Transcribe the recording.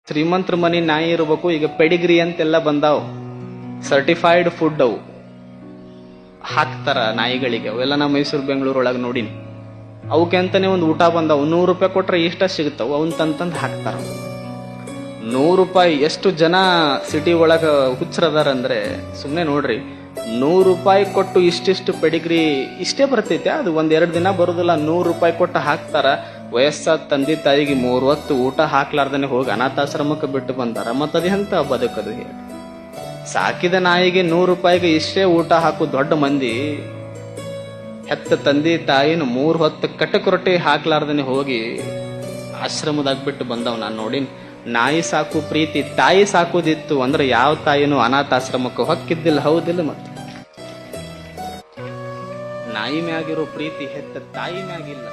ಶ್ರೀಮಂತರ ಮನಿ ನಾಯಿ ಇರ್ಬೇಕು. ಈಗ ಪೆಡಿಗ್ರಿ ಅಂತೆಲ್ಲ ಬಂದಾವ್, ಸರ್ಟಿಫೈಡ್ ಫುಡ್ ಅವು ಹಾಕ್ತಾರ ನಾಯಿಗಳಿಗೆ. ಅವೆಲ್ಲ ನಾ ಮೈಸೂರು ಬೆಂಗಳೂರು ಒಳಗೆ ನೋಡಿನಿ. ಅವಕ್ಕೆ ಅಂತಾನೆ ಒಂದು ಊಟ ಬಂದಾವ್, 100 ರೂಪಾಯಿ ಕೊಟ್ರೆ ಇಷ್ಟ ಸಿಗುತ್ತಾವ, ಅವನ್ ತಂತಂದ್ ಹಾಕ್ತಾರ. 100 ರೂಪಾಯಿ. ಎಷ್ಟು ಜನ ಸಿಟಿ ಒಳಗ ಹುಚ್ಚರದಾರಂದ್ರೆ ಸುಮ್ನೆ ನೋಡ್ರಿ, 100 ರೂಪಾಯಿ ಕೊಟ್ಟು ಇಷ್ಟಿಷ್ಟು ಪೆಡಿಗ್ರಿ ಇಷ್ಟೇ ಬರ್ತೈತೆ, ಅದು 1-2 ದಿನ ಬರುದಿಲ್ಲ. 100 ರೂಪಾಯಿ ಕೊಟ್ಟು ಹಾಕ್ತಾರ. ವಯಸ್ಸಾದ ತಂದೆ ತಾಯಿಗೆ 3 ಹೊತ್ತು ಊಟ ಹಾಕ್ಲಾರ್ದನೆ ಹೋಗಿ ಅನಾಥಾಶ್ರಮಕ್ಕೆ ಬಿಟ್ಟು ಬಂದಾರ. ಮತ್ತದ ಎಂತ ಬದುಕದು ಹೇಳಿ? ಸಾಕಿದ ನಾಯಿಗೆ 100 ರೂಪಾಯಿಗೆ ಇಷ್ಟೇ ಊಟ ಹಾಕು ದೊಡ್ಡ ಮಂದಿ, ಹೆತ್ತ ತಂದೆ ತಾಯಿನ 3 ಹೊತ್ತು ಕಟಕ್ ರೊಟ್ಟಿ ಹಾಕ್ಲಾರ್ದನೆ ಹೋಗಿ ಆಶ್ರಮದಾಗ ಬಿಟ್ಟು ಬಂದವ್ ನಾನು ನೋಡಿನ್. ನಾಯಿ ಸಾಕು ಪ್ರೀತಿ, ತಾಯಿ ಸಾಕುದಿತ್ತು ಅಂದ್ರೆ ಯಾವ ತಾಯಿನೂ ಅನಾಥಾಶ್ರಮಕ್ಕೆ ಹೊಕ್ಕಿದ್ದಿಲ್ಲ, ಹೌದಿಲ್ಲ? ಮತ್ತೆ ನಾಯಿ ಮ್ಯಾಗಿರೋ ಪ್ರೀತಿ ಹೆತ್ತ ತಾಯಿ ಮ್ಯಾಗಿಲ್ಲ.